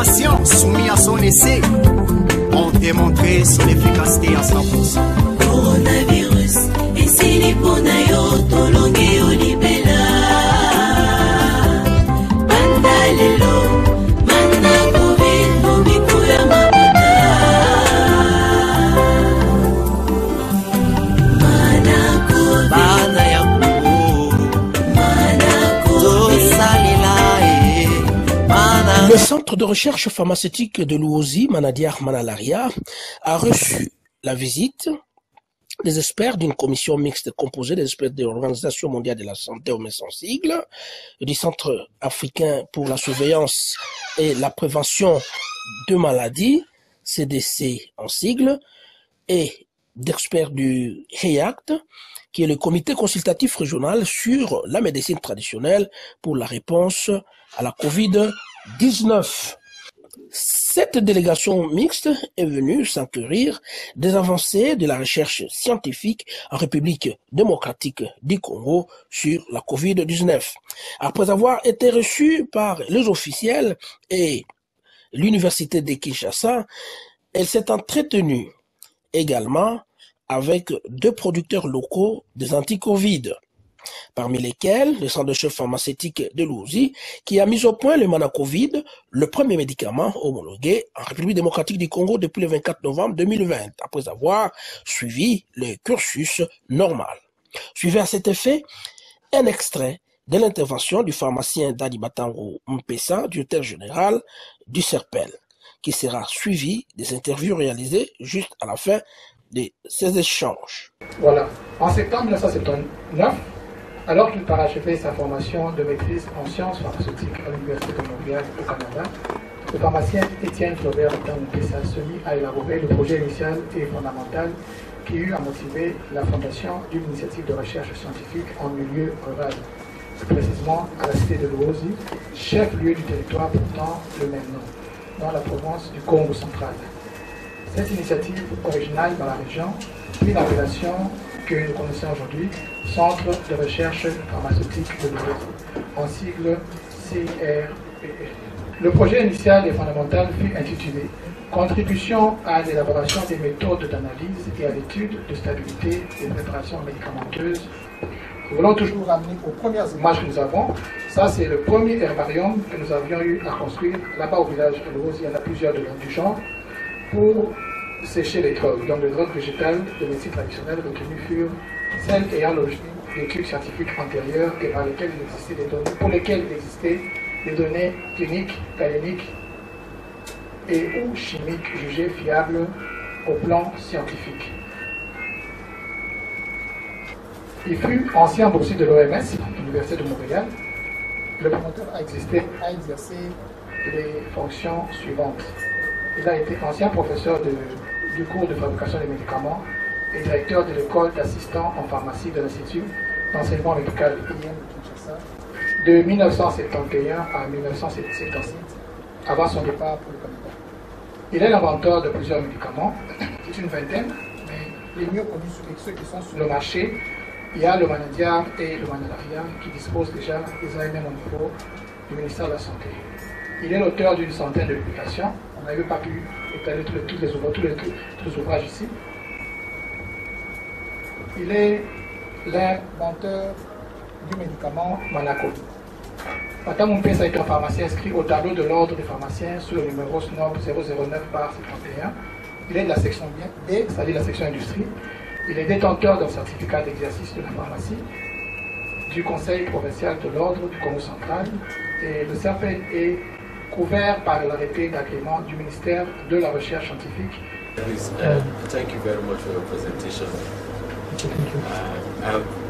patients soumis à son essai ont démontré son efficacité à 100%. Coronavirus, et si les ponayo tolongi olibela, bandalelo, mana covid, mobikuya mabata, mana covid, bana ya Le centre de recherche pharmaceutique de l'Ouozi, Manadiar Manalaria, a reçu la visite des experts d'une commission mixte composée des experts de l'Organisation mondiale de la santé, au sans sigle, du Centre africain pour la surveillance et la prévention de maladies, CDC en sigle, et d'experts du HEACT, qui est le comité consultatif régional sur la médecine traditionnelle pour la réponse à la COVID-19. Cette délégation mixte est venue s'enquérir des avancées de la recherche scientifique en République démocratique du Congo sur la COVID-19. Après avoir été reçue par les officiels et l'université de Kinshasa, elle s'est entretenue également avec 2 producteurs locaux des anti-Covid, parmi lesquels le centre de recherche pharmaceutique de l'Ouozi, qui a mis au point le Manacovid, le premier médicament homologué en République démocratique du Congo depuis le 24 novembre 2020, après avoir suivi le cursus normal. Suivez à cet effet un extrait de l'intervention du pharmacien Dadi Batango Mpessa, directeur général du CERPEL, qui sera suivi des interviews réalisées juste à la fin de ces échanges. Voilà. En septembre 1979, alors qu'il parachevait sa formation de maîtrise en sciences pharmaceutiques à l'Université de Montréal au Canada, le pharmacien Étienne Flaubert Mpessa se mit à élaborer le projet initial et fondamental qui eut à motiver la fondation d'une initiative de recherche scientifique en milieu rural, précisément à la cité de l'Ouozi, chef-lieu du territoire portant le même nom, dans la province du Congo central. Cette initiative originale dans la région prit l'appellation que nous connaissons aujourd'hui, Centre de recherche pharmaceutique de l'Ouozi, en sigle CRPE. Le projet initial et fondamental fut intitulé Contribution à l'élaboration des méthodes d'analyse et à l'étude de stabilité des préparations médicamenteuses. Nous voulons toujours ramener aux premières images que nous avons. Ça, c'est le premier herbarium que nous avions eu à construire là-bas au village de l'Ouozi. Il y en a plusieurs du genre, pour sécher les drogues. Donc, les drogues végétales de médecine traditionnelle retenues furent celles ayant l'origine d'études scientifiques antérieures et par lesquelles il existait des données, pour lesquelles il existait des données cliniques, galéniques et ou chimiques jugées fiables au plan scientifique. Il fut ancien boursier de l'OMS, l'Université de Montréal. Le promoteur a exercé les fonctions suivantes. Il a été ancien professeur du cours de fabrication des médicaments et directeur de l'école d'assistants en pharmacie de l'Institut d'enseignement médical IM de Kinshasa de 1971 à 1977, avant son départ pour le Canada. Il est l'inventeur de plusieurs médicaments, c'est une vingtaine, mais les mieux connus sont ceux qui sont sur le marché. Il y a le Manadiar et le Manalaria qui disposent déjà des AMM au niveau du ministère de la Santé. Il est l'auteur d'une centaine de publications. On n'avait pas pu étaler tous les ouvrages ici. Il est l'inventeur du médicament Manacovid. Madame Mpessa est un pharmacien inscrit au tableau de l'ordre des pharmaciens sous le numéro SNOP 009/51. Il est de la section B, c'est-à-dire la section industrie. Il est détenteur d'un certificat d'exercice de la pharmacie du Conseil provincial de l'ordre du Congo central et le CERPEL est couvert par l'arrêté d'agrément du ministère de la Recherche scientifique. Thank you very much for your presentation.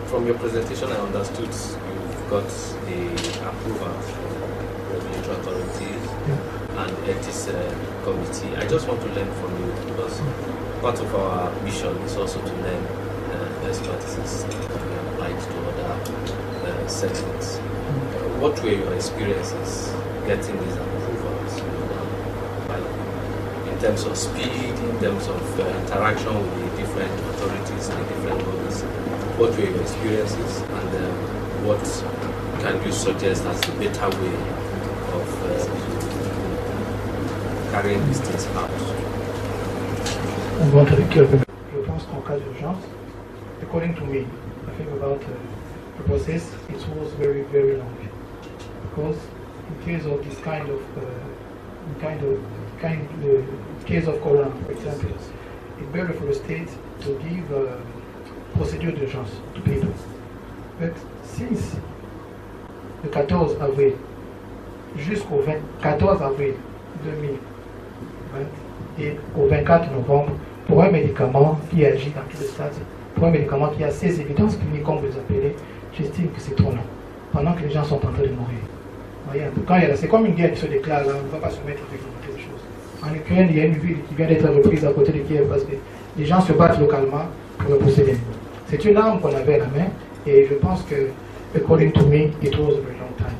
From your presentation, I understood you've got the approval from regulatory authorities and ethics committee. I just want to learn from you because part of our mission is also to learn best practices to be applied to other settings. What were your experiences getting these approvals? In terms of speed, in terms of interaction with the different authorities in the different bodies, what were your experiences and what can you suggest as a better way of carrying these things out? Je pense qu'en cas d'urgence, according to me, I think about the process, it was very, very long. Because in case of this case of corona, for example, it's better for the state to give procédure d'urgence to people. But since le 14 avril jusqu'au 14 avril 2020 et au 24 novembre, pour un médicament qui agit dans tout le stade, pour un médicament qui a ses évidences cliniques, comme vous les appelez, j'estime que c'est trop long, pendant que les gens sont en train de mourir. Voyez, quand c'est comme une guerre qui se déclare, là, on ne va pas se mettre avec des choses. En Ukraine, il y a une ville qui vient d'être reprise à côté de Kiev parce que les gens se battent localement pour le posséder. C'est une arme qu'on avait à la main et je pense que, according to me, it was a very long time.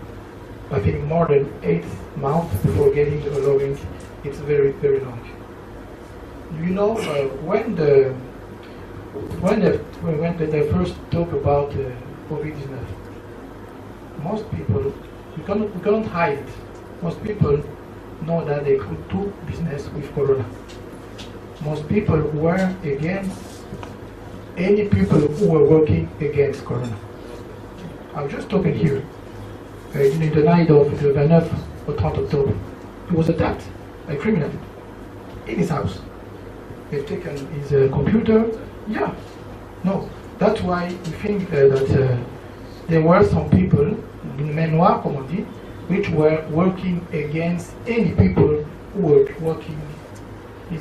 I think more than 8 months before getting the allowing, it's very, very long. You know, when they first talk about COVID-19, most people, we cannot hide it. Most people know that they could do business with Corona. Most people were against any people who were working against Corona. I'm just talking here. In the night of the 29 or 30 October, he was attacked by criminals in his house. They've taken his computer. Yeah, no. That's why we think that there were some people, men noirs, comme on dit, which were working against any people who were working in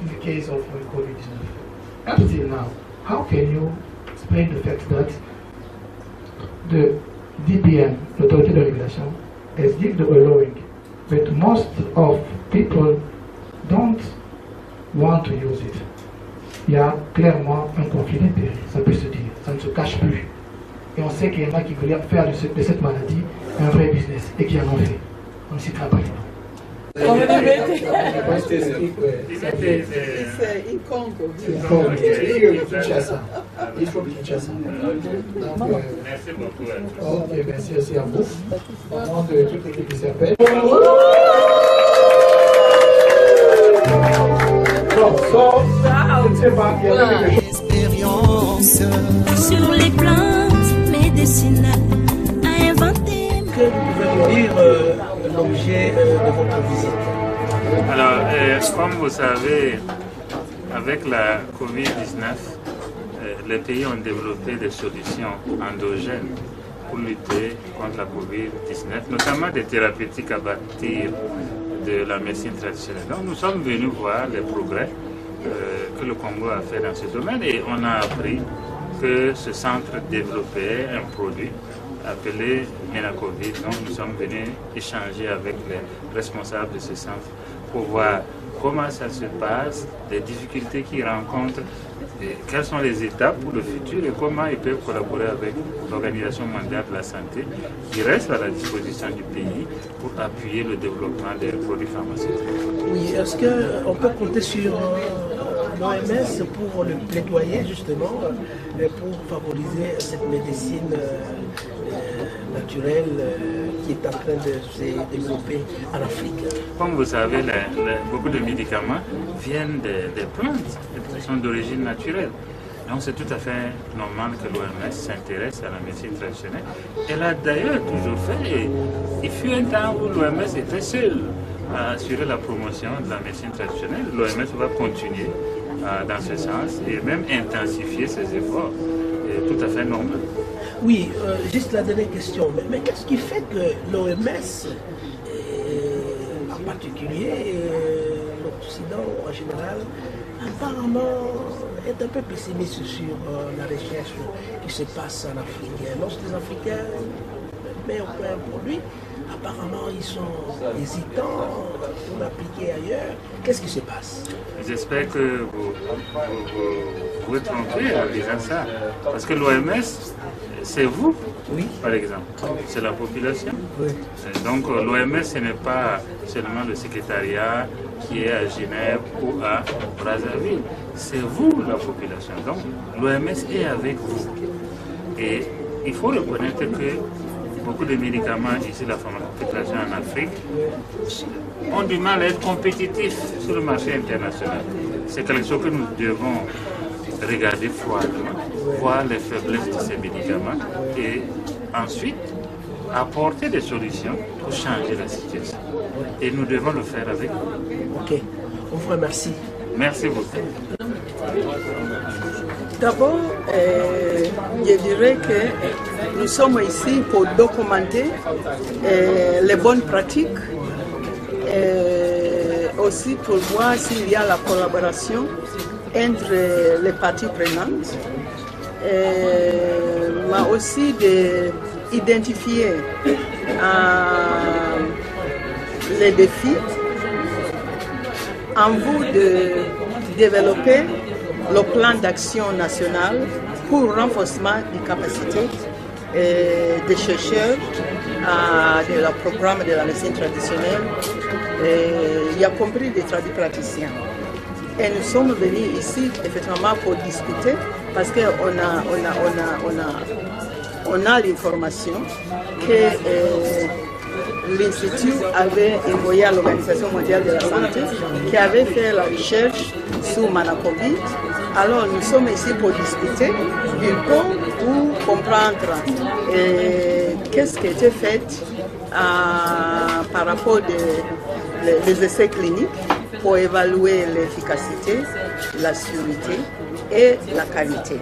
the case of COVID-19. Up till now, how can you explain the fact that the DPM, l'autorité de régulation, has given the allowing, but most of people don't want to use it? Il y a clairement un conflit d'intérêts, ça peut se dire, ça ne se cache plus. Et on sait qu'il y en a qui voulaient faire de cette maladie un vrai business et qui en ont fait. On ne citera pas les noms. In Congo. Kinshasa. He's from Kinshasa. Merci beaucoup. Ok, merci aussi à vous. Au nom de toute l'équipe qui s'appelle. Je ne sais pas, il y avait quelque chose. Sur les plantes médicinales à inventer. Que vous pouvez nous dire l'objet de votre visite? Alors, comme vous savez, avec la COVID-19, les pays ont développé des solutions endogènes pour lutter contre la COVID-19, notamment des thérapeutiques à partir de la médecine traditionnelle. Donc nous sommes venus voir les progrès que le Congo a fait dans ce domaine et on a appris que ce centre développait un produit appelé Menacovid. Donc nous sommes venus échanger avec les responsables de ce centre pour voir comment ça se passe, les difficultés qu'ils rencontrent, et quelles sont les étapes pour le futur et comment ils peuvent collaborer avec l'Organisation mondiale de la santé qui reste à la disposition du pays pour appuyer le développement des produits pharmaceutiques. Oui, est-ce qu'on peut compter sur l'OMS pour le plaidoyer justement pour favoriser cette médecine naturelle qui est en train de se développer en Afrique? Comme vous savez, beaucoup de médicaments viennent des plantes qui sont d'origine naturelle. Donc c'est tout à fait normal que l'OMS s'intéresse à la médecine traditionnelle. Elle a d'ailleurs toujours fait. Il fut un temps où l'OMS était seule à assurer la promotion de la médecine traditionnelle. L'OMS va continuer dans ce sens et même intensifier ses efforts. C'est tout à fait normal. Oui, juste la dernière question. Mais qu'est-ce qui fait que l'OMS, en particulier l'Occident en général, apparemment est un peu pessimiste sur la recherche qui se passe en Afrique? Lorsque les Africains mettent au point un produit, apparemment ils sont hésitants pour l'appliquer ailleurs. Qu'est-ce qui se passe? J'espère que vous vous trompez en disant ça. Parce que l'OMS, c'est vous, oui, par exemple. C'est la population. Oui. Donc l'OMS, ce n'est pas seulement le secrétariat qui est à Genève ou à Brazzaville. C'est vous, la population. Donc l'OMS est avec vous. Et il faut reconnaître que beaucoup de médicaments ici, la pharmacopée en Afrique, ont du mal à être compétitifs sur le marché international. C'est quelque chose que nous devons regarder froidement, voir les faiblesses de ces médicaments et ensuite apporter des solutions pour changer la situation. Et nous devons le faire avec vous. Ok, on vous remercie. Merci beaucoup. D'abord, je dirais que nous sommes ici pour documenter les bonnes pratiques et aussi pour voir s'il y a la collaboration entre les parties prenantes, mais aussi d'identifier les défis en vue de développer le plan d'action national pour renforcement des capacités des chercheurs de la programme de la médecine traditionnelle, y a compris des praticiens. Et nous sommes venus ici effectivement pour discuter parce qu'on a l'information que l'Institut avait envoyé à l'Organisation mondiale de la santé qui avait fait la recherche sur Manacovid. Alors nous sommes ici pour discuter d'une part pour comprendre qu'est-ce qui a été fait par rapport des essais cliniques pour évaluer l'efficacité, la sécurité et la qualité.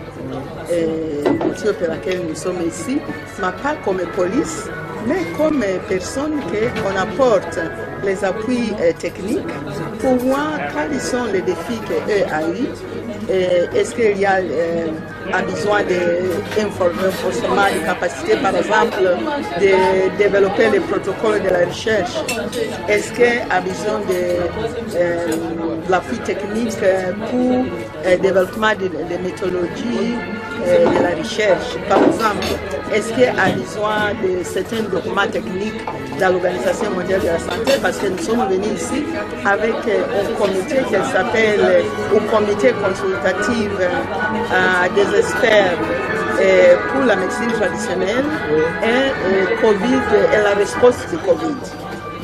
Motif pour laquelle nous sommes ici, mais pas comme police, mais comme personne qu'on apporte les appuis techniques pour voir quels sont les défis qu'eux ont eu. Est-ce qu'il y a besoin d'enforcement de capacité, par exemple, de développer les protocoles de la recherche? Est-ce qu'il y a besoin de l'appui technique pour le développement de méthodologies de la recherche? Par exemple, est-ce qu'il y a besoin de certains documents techniques de l'Organisation mondiale de la santé? Parce que nous sommes venus ici avec un comité qui s'appelle le comité consultatif des experts pour la médecine traditionnelle et Covid et la réponse du Covid.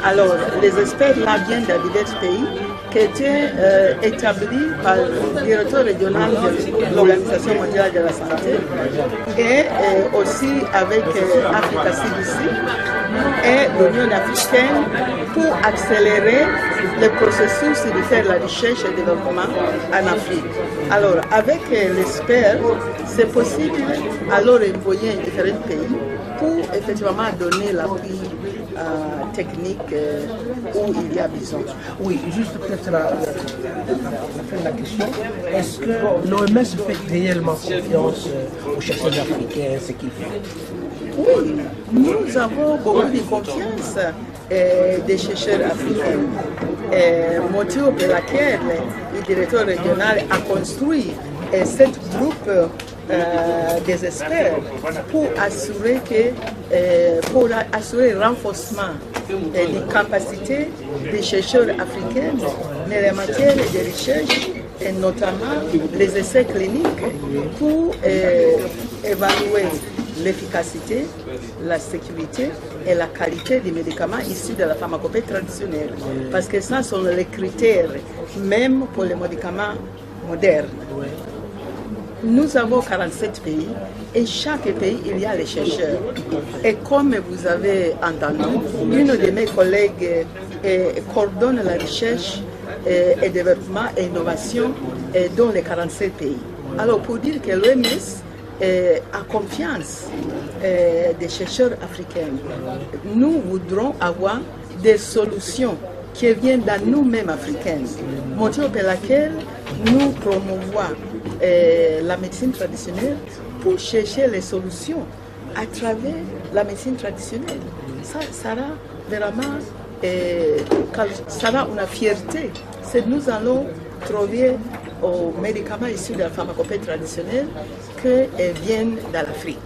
Alors, les experts là viennent de divers pays qui étaient établis par le directeur régional de l'Organisation mondiale de la santé et aussi avec Africa CDC et l'Union africaine pour accélérer le processus de faire la recherche et le développement en Afrique. Alors, avec l'expert, c'est possible alors envoyer différents pays pour effectivement donner l'appui technique où il y a besoin. Oui, juste peut-être la fin de la question. Est-ce que l'OMS fait réellement confiance aux chercheurs africains, ce qu'ils font? Oui, nous avons beaucoup de confiance des chercheurs africains. Motif pour laquelle le directeur régional a construit cette groupe des experts pour assurer le renforcement des capacités des chercheurs africains dans les matières de recherche et notamment les essais cliniques pour évaluer l'efficacité, la sécurité et la qualité des médicaments issus de la pharmacopée traditionnelle. Parce que ça sont les critères même pour les médicaments modernes. Nous avons 47 pays et chaque pays, il y a les chercheurs. Et comme vous avez entendu, une de mes collègues coordonne la recherche et développement et innovation dans les 47 pays. Alors pour dire que l'OMS a confiance des chercheurs africains, nous voudrons avoir des solutions qui viennent de nous-mêmes africaines, motif pour laquelle nous promouvons la médecine traditionnelle pour chercher les solutions à travers la médecine traditionnelle. Ça sera vraiment une fierté. C'est nous allons trouver aux médicaments issus de la pharmacopée traditionnelle qui viennent de l'Afrique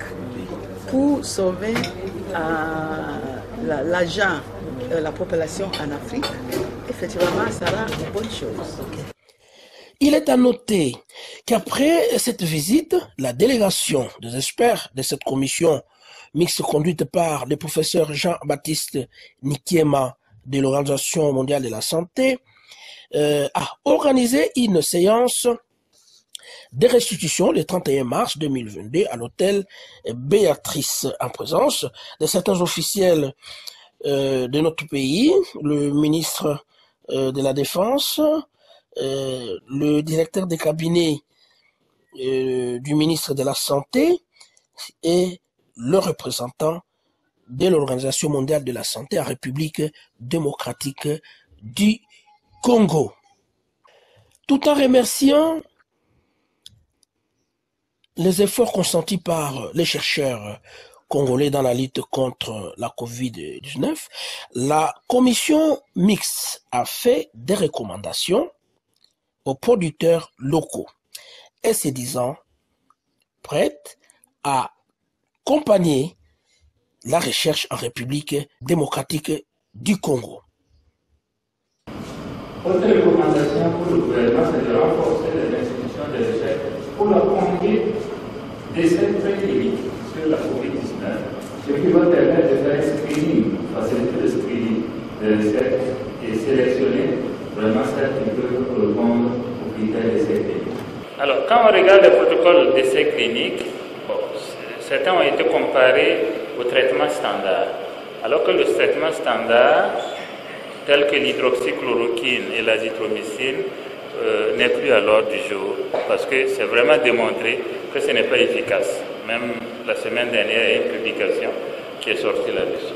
pour sauver l'agent, la population en Afrique. Effectivement, ça sera une bonne chose. Il est à noter qu'après cette visite, la délégation des experts de cette commission mixte conduite par le professeur Jean-Baptiste Nikiema de l'Organisation mondiale de la santé, a organisé une séance de restitution le 31 mars 2022 à l'hôtel Béatrice en présence de certains officiels de notre pays, le ministre de la Défense, le directeur de cabinet du ministre de la Santé et le représentant de l'Organisation mondiale de la santé en République démocratique du Congo. Tout en remerciant les efforts consentis par les chercheurs congolais dans la lutte contre la COVID-19, la commission mixte a fait des recommandations aux producteurs locaux et se disant prête à accompagner la recherche en République démocratique du Congo. Autre recommandation pour le gouvernement, c'est de renforcer les institutions de recherche pour la conduite d'essais précliniques sur la COVID-19, ce qui va permettre de faire un screening, faciliter le screening de recherche et sélectionner vraiment celles qui peuvent répondre aux critères d'essais cliniques. Alors, quand on regarde le protocole d'essais cliniques, certains ont été comparés au traitement standard, alors que le traitement standard, tel que l'hydroxychloroquine et l'azithromycine, n'est plus à l'ordre du jour, parce que c'est vraiment démontré que ce n'est pas efficace. Même la semaine dernière, il y a une publication qui est sortie là-dessus.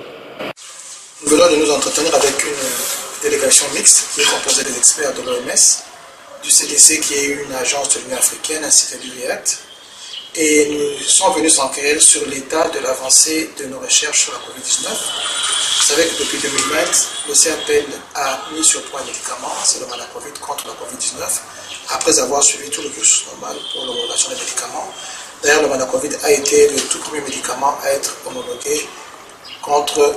Nous venons de nous entretenir avec une délégation mixte qui est composée des experts de l'OMS, du CDC qui est une agence de l'Union africaine ainsi que du RIAT. Et nous sommes venus s'enquérir sur l'état de l'avancée de nos recherches sur la COVID-19. Vous savez que depuis 2020, le CRPN a mis sur point un médicament, c'est le Manacovit contre la COVID-19, après avoir suivi tout le cursus normal pour l'homologation des médicaments. D'ailleurs, le Manacovit a été le tout premier médicament à être homologué contre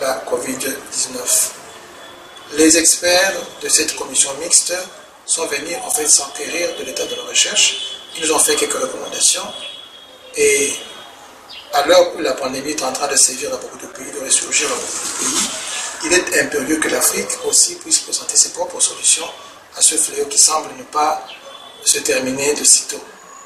la COVID-19. Les experts de cette commission mixte sont venus en fait s'enquérir de l'état de nos recherches. Ils nous ont fait quelques recommandations et à l'heure où la pandémie est en train de sévir dans beaucoup de pays, de ressurgir dans beaucoup de pays, il est impérieux que l'Afrique aussi puisse présenter ses propres solutions à ce fléau qui semble ne pas se terminer de sitôt.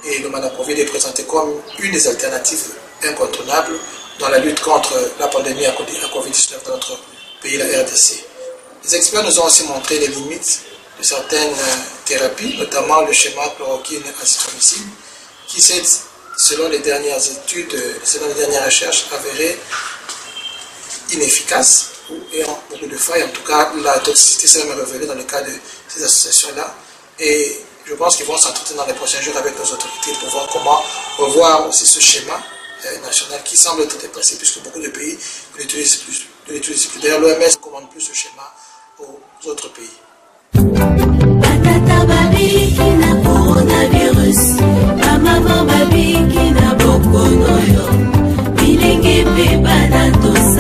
Et le Manacovit est présenté comme une des alternatives incontournables dans la lutte contre la pandémie à COVID-19 dans notre pays, la RDC. Les experts nous ont aussi montré les limites de certaines thérapies, notamment le schéma chloroquine-azithromycine, qui s'est, selon les dernières études, selon les dernières recherches, avéré inefficace ou ayant beaucoup de failles. En tout cas, la toxicité s'est même révélée dans le cas de ces associations-là. Et je pense qu'ils vont s'entretenir dans les prochains jours avec nos autorités pour voir comment revoir aussi ce schéma national qui semble être dépassé puisque beaucoup de pays ne l'utilisent plus. D'ailleurs, l'OMS ne commande plus ce schéma aux autres pays. Batata babi qui n'a coronavirus, maman babi qui n'a bokonoyo, bilingi pe banatos.